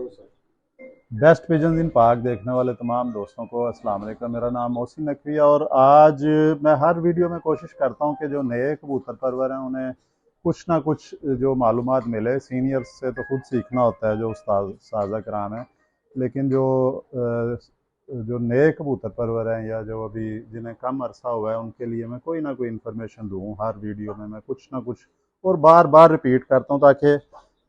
Best pigeons इन park देखने वाले तमाम दोस्तों को अस्सलाम वालेकुम। मेरा नाम मोहसिन नकवी है और आज मैं हर वीडियो में कोशिश करता हूं कि जो नए कबूतर परवर हैं उन्हें कुछ ना कुछ जो मालूमात मिले। सीनियर्स से तो खुद सीखना होता है जो उस्ताद कराम है, लेकिन जो नए कबूतर परवर हैं या जो अभी जिन्हें कम अरसा हुआ है उनके लिए मैं कोई ना कोई इन्फॉर्मेशन दूँ। हर वीडियो में मैं कुछ ना कुछ और बार बार रिपीट करता हूँ ताकि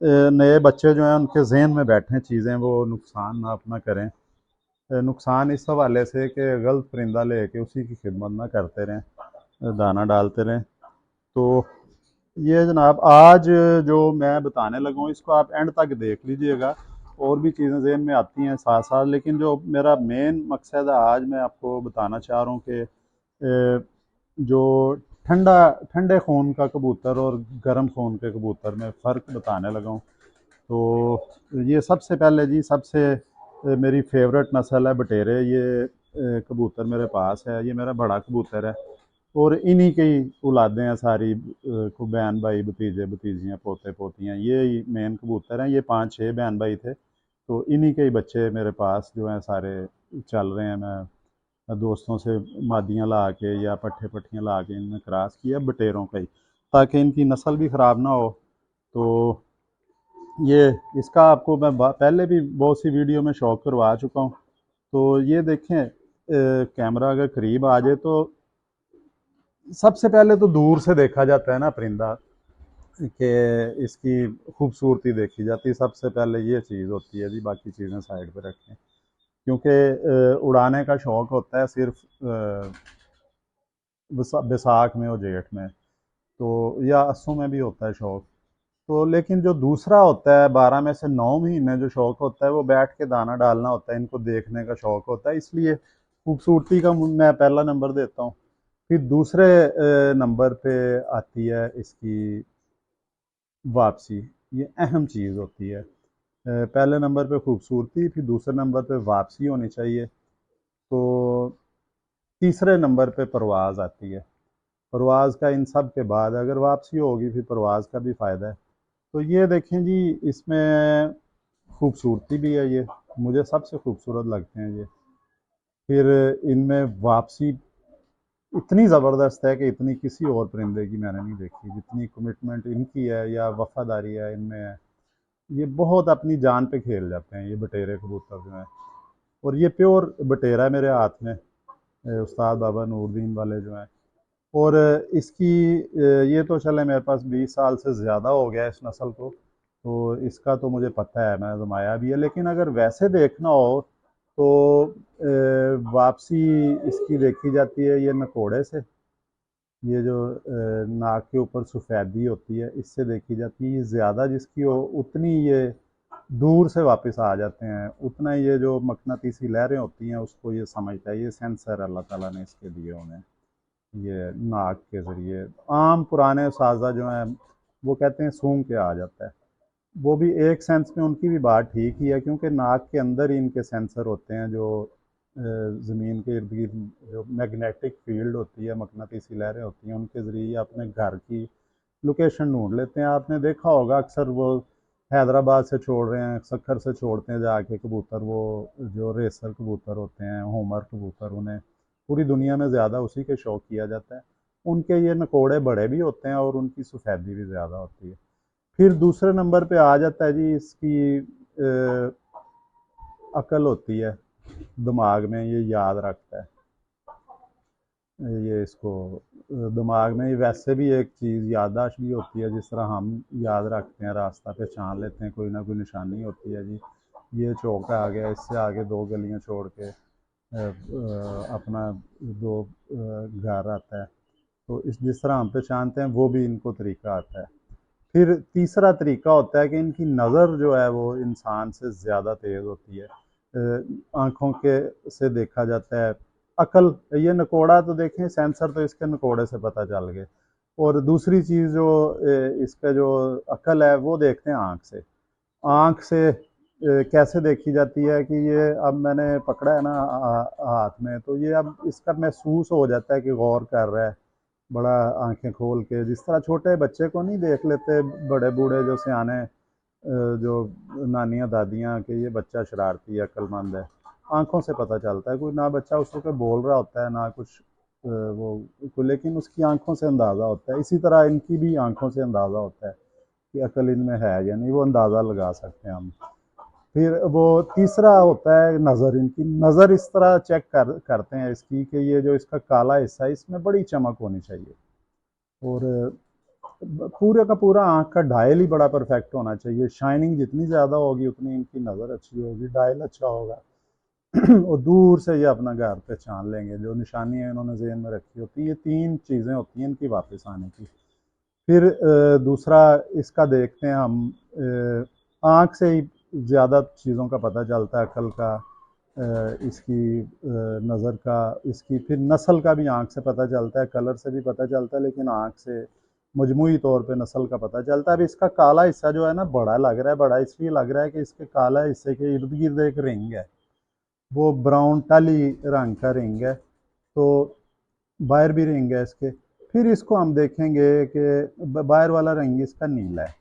नए बच्चे जो हैं उनके जहन में बैठें चीज़ें, वो नुकसान ना अपना करें। नुकसान इस हवाले से कि गलत परिंदा लेके उसी की खिदमत ना करते रहें, दाना डालते रहें। तो ये जनाब आज जो मैं बताने लगा हूँ इसको आप एंड तक देख लीजिएगा। और भी चीज़ें जहन में आती हैं साथ साथ, लेकिन जो मेरा मेन मकसद है आज मैं आपको बताना चाह रहा हूँ कि जो ठंडा ठंडे खून का कबूतर और गर्म खून के कबूतर में फ़र्क बताने लगा हूँ। तो ये सबसे पहले जी, सबसे मेरी फेवरेट नस्ल है बटेरे। ये कबूतर मेरे पास है, ये मेरा बड़ा कबूतर है और इन्हीं की औलादें हैं सारी, बहन भाई भतीजे भतीजियाँ पोते पोतियाँ, ये मेन कबूतर हैं। ये 5-6 बहन भाई थे, तो इन्हीं के ही बच्चे मेरे पास जो हैं सारे चल रहे हैं। मैं दोस्तों से मादियाँ ला के या पट्ठे पट्टियाँ ला के इनमें क्रॉस किया बटेरों का ही, ताकि इनकी नस्ल भी ख़राब ना हो। तो ये इसका आपको मैं पहले भी बहुत सी वीडियो में शौक करवा चुका हूँ। तो ये देखें, कैमरा अगर करीब आ जाए तो सबसे पहले तो दूर से देखा जाता है ना परिंदा, कि इसकी खूबसूरती देखी जाती है। सबसे पहले ये चीज़ होती है जी, बाकी चीज़ें साइड पे रखें। क्योंकि उड़ाने का शौक़ होता है सिर्फ बैसाख में और जेठ में, तो या अस्सों में भी होता है शौक़। तो लेकिन जो दूसरा होता है 12 में से 9 महीने जो शौक़ होता है वो बैठ के दाना डालना होता है, इनको देखने का शौक़ होता है। इसलिए खूबसूरती का मैं पहला नंबर देता हूँ। फिर दूसरे नंबर पे आती है इसकी वापसी। ये अहम चीज़ होती है। पहले नंबर पे खूबसूरती, फिर दूसरे नंबर पे वापसी होनी चाहिए। तो तीसरे नंबर पे परवाज़ आती है। परवाज़ का इन सब के बाद अगर वापसी होगी फिर परवाज़ का भी फ़ायदा है। तो ये देखें जी, इसमें खूबसूरती भी है, ये मुझे सबसे खूबसूरत लगते हैं ये। फिर इनमें वापसी इतनी ज़बरदस्त है कि इतनी किसी और परिंदे की मैंने नहीं देखी। जितनी कमिटमेंट इनकी है या वफ़ादारी है इनमें है, ये बहुत अपनी जान पे खेल जाते हैं ये बटेरे कबूतर जो हैं। और ये प्योर बटेरा है मेरे हाथ में, उस्ताद बाबा नूरदीन वाले जो हैं। और इसकी ये तो चले मेरे पास 20 साल से ज़्यादा हो गया इस नस्ल को, तो इसका तो मुझे पता है, मैंने जमाया भी है। लेकिन अगर वैसे देखना हो तो वापसी इसकी देखी जाती है ये नकोड़े से। ये जो नाक के ऊपर सफ़ेदी होती है इससे देखी जाती है। ये ज़्यादा जिसकी हो उतनी ये दूर से वापस आ जाते हैं, उतना ये जो मकनातीसी लहरें होती हैं उसको ये समझता है। ये सेंसर अल्लाह ताला ने इसके दिए उन्हें, ये नाक के ज़रिए। आम पुराने साजा जो हैं वो कहते हैं सूंघ के आ जाता है। वो भी एक सेंस में उनकी भी बात ठीक ही है, क्योंकि नाक के अंदर ही इनके सेंसर होते हैं जो ज़मीन के इर्द गिर्द जो मैग्नेटिक फील्ड होती है, मकनातीसी लहरें होती हैं, उनके ज़रिए अपने घर की लोकेशन ढूंढ लेते हैं। आपने देखा होगा अक्सर वो हैदराबाद से छोड़ रहे हैं, सक्खर से छोड़ते हैं जाके कबूतर, वो जो रेसर कबूतर होते हैं, होमर कबूतर, उन्हें पूरी दुनिया में ज़्यादा उसी के शौक किया जाता है। उनके ये नकोड़े बड़े भी होते हैं और उनकी सफ़ेदी भी ज़्यादा होती है। फिर दूसरे नंबर पे आ जाता है जी इसकी अकल होती है, दिमाग में ये याद रखता है। ये इसको दिमाग में वैसे भी एक चीज़ याददाश्त भी होती है, जिस तरह हम याद रखते हैं, रास्ता पहचान लेते हैं, कोई ना कोई निशानी होती है जी। ये चौक आ गया, इससे आगे 2 गलियां छोड़ के अपना 2 घर आता है। तो इस जिस तरह हम पहचानते हैं वो भी इनको तरीका आता है। फिर तीसरा तरीका होता है कि इनकी नज़र जो है वो इंसान से ज़्यादा तेज़ होती है। आँखों के से देखा जाता है। अकल, ये नकोड़ा तो देखें, सेंसर तो इसके नकोड़े से पता चल गए। और दूसरी चीज़ जो इसका जो अकल है वो देखते हैं आँख से। आँख से कैसे देखी जाती है कि ये अब मैंने पकड़ा है ना हाथ में, तो ये अब इसका महसूस हो जाता है कि गौर कर रहा है, बड़ा आंखें खोल के। जिस तरह छोटे बच्चे को नहीं देख लेते बड़े बूढ़े जो सियाने जो नानियाँ दादियाँ कि ये बच्चा शरारती है, अक्लमंद है, आंखों से पता चलता है। कोई ना बच्चा उस वक्त बोल रहा होता है ना कुछ वो लेकिन उसकी आंखों से अंदाज़ा होता है। इसी तरह इनकी भी आंखों से अंदाज़ा होता है कि अकल इनमें है या नहीं, वो अंदाज़ा लगा सकते हैं हम। फिर वो तीसरा होता है नज़र। इनकी नज़र इस तरह चेक करते हैं इसकी कि ये जो इसका काला हिस्सा है इसमें बड़ी चमक होनी चाहिए, और पूरे का पूरा आँख का डायल ही बड़ा परफेक्ट होना चाहिए। शाइनिंग जितनी ज़्यादा होगी उतनी इनकी नज़र अच्छी होगी, डायल अच्छा होगा। और दूर से ये अपना घर पहचान लेंगे, जो निशानियाँ इन्होंने ज़हन में रखी होती हैं। ये 3 चीज़ें होती हैं इनकी वापस आने की। फिर दूसरा इसका देखते हैं हम, आँख से ही ज़्यादा चीज़ों का पता चलता है, अकल का, इसकी नज़र का, इसकी फिर नस्ल का भी आँख से पता चलता है, कलर से भी पता चलता है, लेकिन आँख से मजमूई तौर पे नस्ल का पता चलता है। अब इसका काला हिस्सा जो है ना बड़ा लग रहा है, बड़ा इसलिए लग रहा है कि इसके काला हिस्से के इर्द गिर्द एक रिंग है, वो ब्राउन टाली रंग का रिंग है, तो बाहर भी रिंग है इसके। फिर इसको हम देखेंगे कि बाहर वाला रिंग इसका नीला है।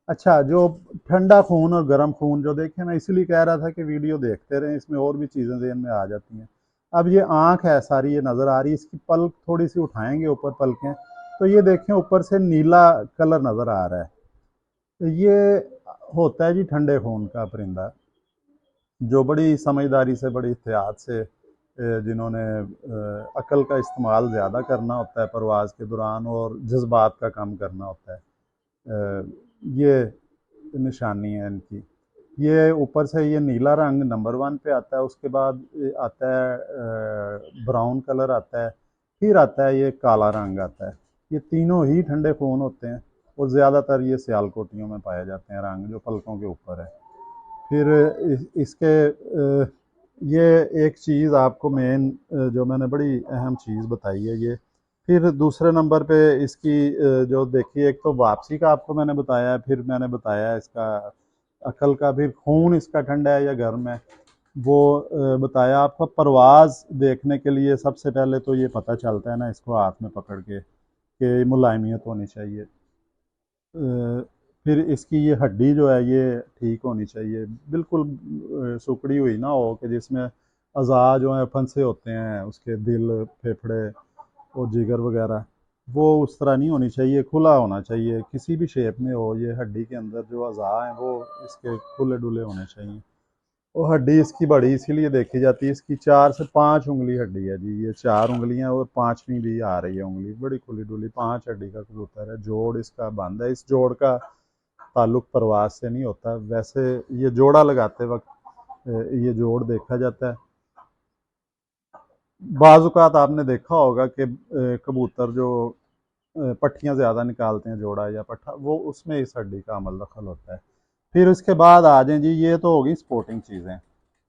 अच्छा, जो ठंडा खून और गर्म खून जो देखे, मैं इसलिए कह रहा था कि वीडियो देखते रहें, इसमें और भी चीज़ें ज़हन में आ जाती हैं। अब ये आँख है सारी, ये नज़र आ रही है, इसकी पलक थोड़ी सी उठाएंगे ऊपर पलकें, तो ये देखें ऊपर से नीला कलर नज़र आ रहा है। तो ये होता है जी ठंडे खून का परिंदा, जो बड़ी समझदारी से, बड़ी एहतियात से, जिन्होंने अकल का इस्तेमाल ज़्यादा करना होता है परवाज़ के दौरान और जज्बात का कम करना होता है, ये निशानी है इनकी। ये ऊपर से ये नीला रंग नंबर 1 पे आता है, उसके बाद आता है ब्राउन कलर आता है, फिर आता है ये काला रंग आता है। ये तीनों ही ठंडे खून होते हैं और ज़्यादातर ये सियालकोटियों में पाए जाते हैं रंग, जो पलकों के ऊपर है। फिर इसके ये एक चीज़ आपको मेन, जो मैंने बड़ी अहम चीज़ बताई है ये। फिर दूसरे नंबर पे इसकी जो देखिए, एक तो वापसी का आपको मैंने बताया है, फिर मैंने बताया इसका अकल का, फिर खून इसका ठंडा है या गर्म है वो बताया आपको। परवाज़ देखने के लिए सबसे पहले तो ये पता चलता है ना इसको हाथ में पकड़ के कि मुलायमियत होनी चाहिए। फिर इसकी ये हड्डी जो है ये ठीक होनी चाहिए, बिल्कुल सुकड़ी हुई ना हो कि जिसमें अज़ा जो हैं फंसे होते हैं, उसके दिल, फेफड़े और जिगर वगैरह, वो उस तरह नहीं होनी चाहिए, खुला होना चाहिए। किसी भी शेप में हो, ये हड्डी के अंदर जो अज़ा हैं वो इसके खुले डुले होने चाहिए। और हड्डी इसकी बड़ी इसीलिए देखी जाती है, इसकी 4 से 5 उंगली हड्डी है जी, ये 4 उंगलियां और 5वीं भी आ रही है उंगली, बड़ी खुली डुली 5 हड्डी का कबूतर है। जोड़ इसका बंद है, इस जोड़ का ताल्लुक परवाज़ से नहीं होता। वैसे ये जोड़ा लगाते वक्त ये जोड़ देखा जाता है। बाज़ औक़ात आपने देखा होगा कि कबूतर जो पट्टियाँ ज़्यादा निकालते हैं, जोड़ा या पट्ठा, वो उसमें इस हड्डी का अमल दखल होता है। फिर उसके बाद आ जाएँ जी, ये तो होगी स्पोर्टिंग चीज़ें।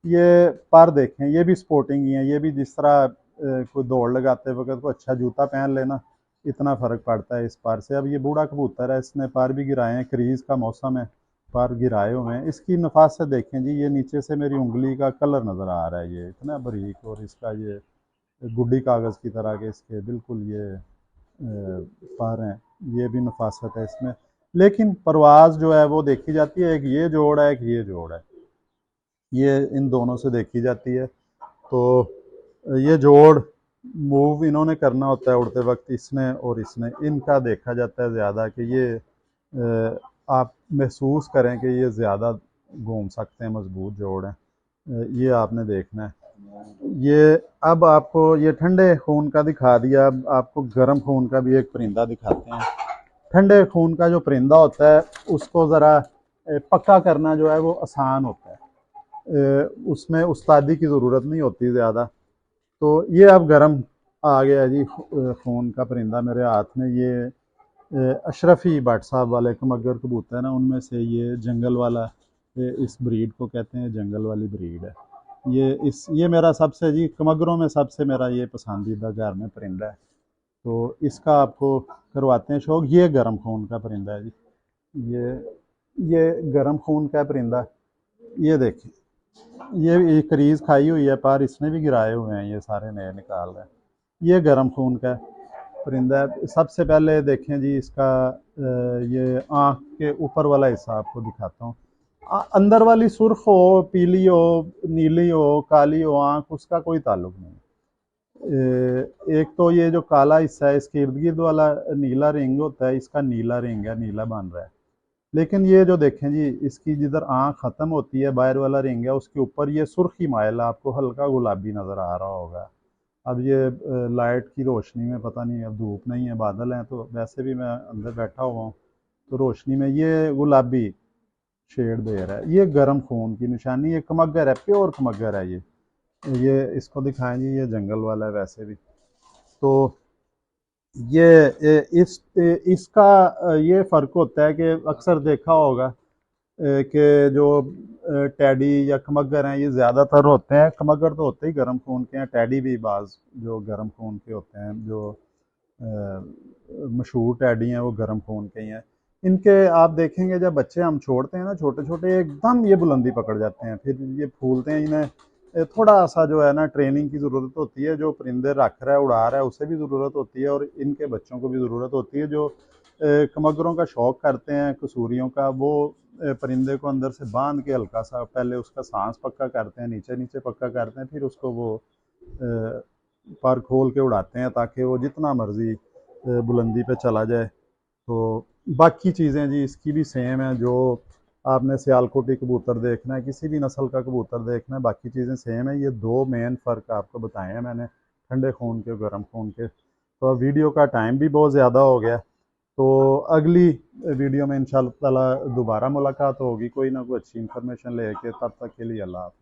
ये पर देखें, ये भी स्पोर्टिंग ही हैं, ये भी जिस तरह कोई दौड़ लगाते वक़्त कोई अच्छा जूता पहन लेना, इतना फ़र्क पड़ता है इस पर से। अब ये बूढ़ा कबूतर है, इसने पर भी गिराए हैं, क्रीज़ का मौसम है, पर गिराए हुए हैं। इसकी नफ़ासत देखें जी, ये नीचे से मेरी उंगली का कलर नज़र आ रहा है, ये इतना बारीक, और इसका ये गुड्डी कागज़ की तरह के इसके बिल्कुल ये पर हैं। ये भी नफ़ासत है इसमें। लेकिन परवाज़ जो है वो देखी जाती है, एक ये जोड़ है, एक ये जोड़ है, ये इन दोनों से देखी जाती है। तो ये जोड़ मूव इन्होंने करना होता है उड़ते वक्त, इसने और इसने, इनका देखा जाता है ज़्यादा कि ये आप महसूस करें कि ये ज़्यादा घूम सकते हैं, मजबूत जोड़ हैं। ये आपने देखना है। ये अब आपको ये ठंडे खून का दिखा दिया, अब आपको गर्म खून का भी एक परिंदा दिखाते हैं। ठंडे खून का जो परिंदा होता है उसको ज़रा पक्का करना जो है वो आसान होता है, उसमें उस्तादी की ज़रूरत नहीं होती ज़्यादा। तो ये अब गर्म आ गया जी खून का परिंदा मेरे हाथ में। ये अशरफी भट्ट साहब वाले कमगर कबूतर है ना, उनमें से ये जंगल वाला, इस ब्रीड को कहते हैं, जंगल वाली ब्रीड है ये मेरा सबसे जी कमगरों में सबसे मेरा ये पसंदीदा घर में परिंदा है। तो इसका आपको करवाते हैं शौक। ये गर्म खून का परिंदा है जी, ये गर्म खून का परिंदा। ये देखें, ये क्रीज खाई हुई है, पर इसने भी गिराए हुए हैं, ये सारे नए निकाल रहे हैं। ये गर्म खून का परिंदा है। सबसे पहले देखें जी इसका ये आँख के ऊपर वाला हिस्सा आपको दिखाता हूँ। अंदर वाली सुर्ख हो, पीली हो, नीली हो, काली हो आँख, उसका कोई ताल्लुक नहीं। एक तो ये जो काला हिस्सा है इसके इर्द गिर्द वाला नीला रिंग होता है, इसका नीला रिंग है, नीला बन रहा है। लेकिन ये जो देखें जी, इसकी जिधर आँख ख़त्म होती है, बाहर वाला रिंग है, उसके ऊपर ये सुर्खी माइल आपको हल्का गुलाबी नज़र आ रहा होगा। अब ये लाइट की रोशनी में पता नहीं, अब धूप नहीं है, बादल हैं, तो वैसे भी मैं अंदर बैठा हुआ हूँ, तो रोशनी में ये गुलाबी शेड दे रहा है। ये गर्म खून की निशानी, ये कमगर है, प्योर कमगर है ये इसको दिखाएं जी, ये जंगल वाला है वैसे भी। तो ये इसका ये फ़र्क होता है कि अक्सर देखा होगा कि जो टैडी या कमगर हैं, ये ज़्यादातर होते हैं, कमगर तो होते ही गर्म खून के हैं, टैडी भी बाज़ जो गर्म खून के होते हैं, जो मशहूर टैडी हैं, वो गर्म खून के ही हैं। इनके आप देखेंगे जब बच्चे हम छोड़ते हैं ना, छोटे छोटे, एकदम ये बुलंदी पकड़ जाते हैं, फिर ये फूलते हैं। इन्हें थोड़ा सा जो है ना ट्रेनिंग की ज़रूरत होती है, जो परिंदे रख रहा है, उड़ा रहा है, उसे भी ज़रूरत होती है, और इनके बच्चों को भी ज़रूरत होती है। जो कमगरों का शौक करते हैं, कसूरियों का, वो परिंदे को अंदर से बांध के हल्का सा पहले उसका सांस पक्का करते हैं, नीचे नीचे पक्का करते हैं, फिर उसको वो पर खोल के उड़ाते हैं, ताकि वो जितना मर्जी बुलंदी पे चला जाए। तो बाकी चीज़ें जी इसकी भी सेम है। जो आपने सियालकोटी कबूतर देखना है, किसी भी नस्ल का कबूतर देखना है, बाकी चीज़ें सेम है। ये दो मेन फ़र्क आपको बताए हैं मैंने, ठंडे खून के, गर्म खून के। तो अब वीडियो का टाइम भी बहुत ज़्यादा हो गया, तो अगली वीडियो में इंशाल्लाह ताला दोबारा मुलाकात होगी, कोई ना कोई अच्छी इन्फॉर्मेशन लेके। तब तक के लिए अल्लाह हाफ़िज़।